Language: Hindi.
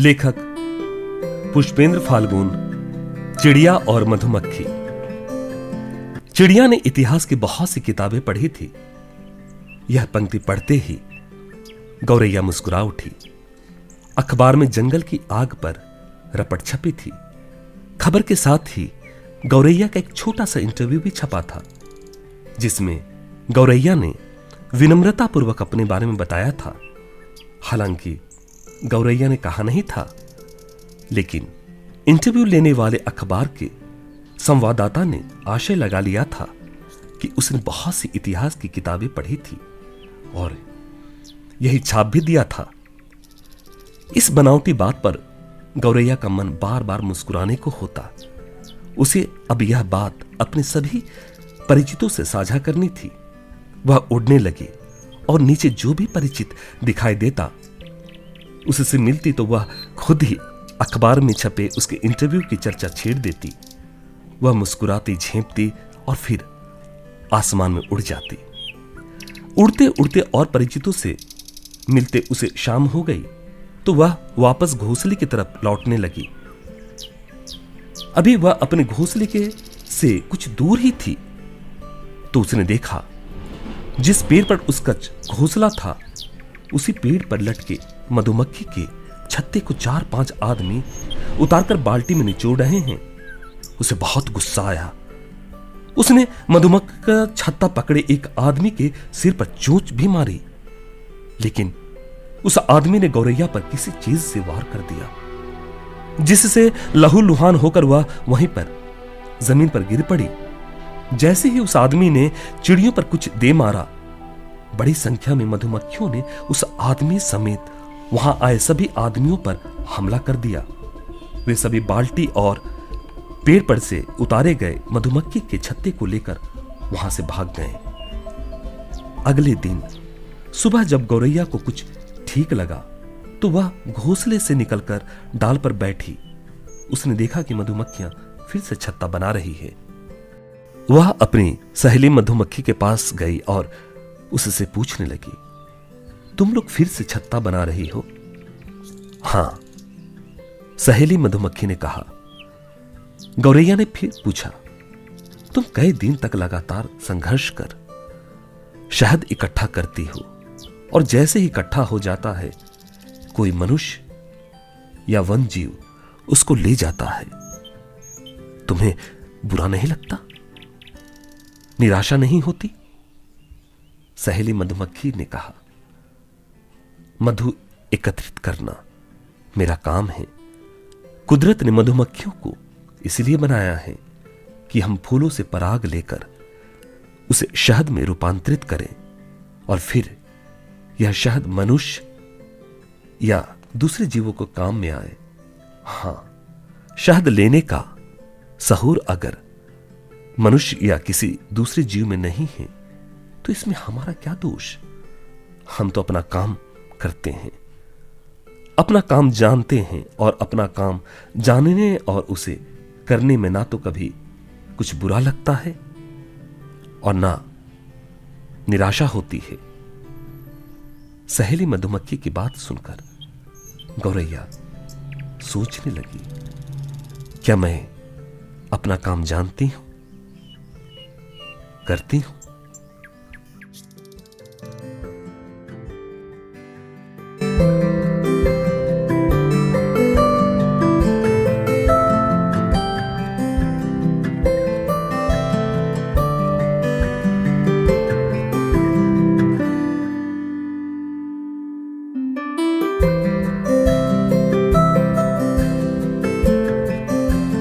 लेखक पुष्पेंद्र फाल्गुन। चिड़िया और मधुमक्खी। चिड़िया ने इतिहास की बहुत सी किताबें पढ़ी थी। यह पंक्ति पढ़ते ही गौरैया मुस्कुरा उठी। अखबार में जंगल की आग पर रपट छपी थी। खबर के साथ ही गौरैया का एक छोटा सा इंटरव्यू भी छपा था, जिसमें गौरैया ने विनम्रतापूर्वक अपने बारे में बताया था। हालांकि गौरैया ने कहा नहीं था, लेकिन इंटरव्यू लेने वाले अखबार के संवाददाता ने आशय लगा लिया था कि उसने बहुत सी इतिहास की किताबें पढ़ी थी और यही छाप भी दिया था। इस बनावटी बात पर गौरैया का मन बार बार मुस्कुराने को होता। उसे अब यह बात अपने सभी परिचितों से साझा करनी थी। वह उड़ने लगी और नीचे जो भी परिचित दिखाई देता उससे मिलती तो वह खुद ही अखबार में छपे उसके इंटरव्यू की चर्चा छेड़ देती। वह मुस्कुराती, झेंपती और फिर आसमान में उड़ जाती। उड़ते उड़ते और परिचितों से मिलते उसे शाम हो गई तो वह वापस घोंसले की तरफ लौटने लगी। अभी वह अपने घोंसले के से कुछ दूर ही थी तो उसने देखा जिस पेड़ पर उसका घोंसला था उसी पेड़ पर लटके मधुमक्खी के छत्ते को 4-5 आदमी उतारकर बाल्टी में निचोड़ रहे हैं। उसे बहुत गुस्सा आया। उसने मधुमक्खी का छत्ता पकड़े एक आदमी के सिर पर चोंच भी मारी, लेकिन उस आदमी ने गौरैया पर किसी चीज से वार कर दिया, जिससे लहूलुहान होकर वह वहीं पर जमीन पर गिर पड़ी। जैसे ही उस आदमी ने चिड़ियों पर कुछ दे मारा, बड़ी संख्या में मधुमक्खियों ने उस आदमी समेत वहां आए सभी आदमियों पर हमला कर दिया। वे सभी बाल्टी और पेड़ पर से उतारे गए मधुमक्खी के छत्ते को लेकर वहां से भाग गए। अगले दिन सुबह जब गौरैया को कुछ ठीक लगा तो वह घोंसले से निकलकर डाल पर बैठी। उसने देखा कि मधुमक्खियां फिर से छत्ता बना रही है। वह अपनी सहेली मधुमक्खी के पास गई और उससे पूछने लगी, तुम लोग फिर से छत्ता बना रही हो? हां, सहेली मधुमक्खी ने कहा। गौरैया ने फिर पूछा, तुम कई दिन तक लगातार संघर्ष कर शहद इकट्ठा करती हो और जैसे ही इकट्ठा हो जाता है कोई मनुष्य या वन जीव उसको ले जाता है, तुम्हें बुरा नहीं लगता? निराशा नहीं होती? सहेली मधुमक्खी ने कहा, मधु एकत्रित करना मेरा काम है। कुदरत ने मधुमक्खियों को इसलिए बनाया है कि हम फूलों से पराग लेकर उसे शहद में रूपांतरित करें और फिर यह शहद मनुष्य या दूसरे जीवों को काम में आए। हां, शहद लेने का सहूर अगर मनुष्य या किसी दूसरे जीव में नहीं है तो इसमें हमारा क्या दोष? हम तो अपना काम करते हैं, अपना काम जानते हैं और अपना काम जानने और उसे करने में ना तो कभी कुछ बुरा लगता है और ना निराशा होती है। सहेली मधुमक्खी की बात सुनकर गौरैया सोचने लगी, क्या मैं अपना काम जानती हूं, करती हूं?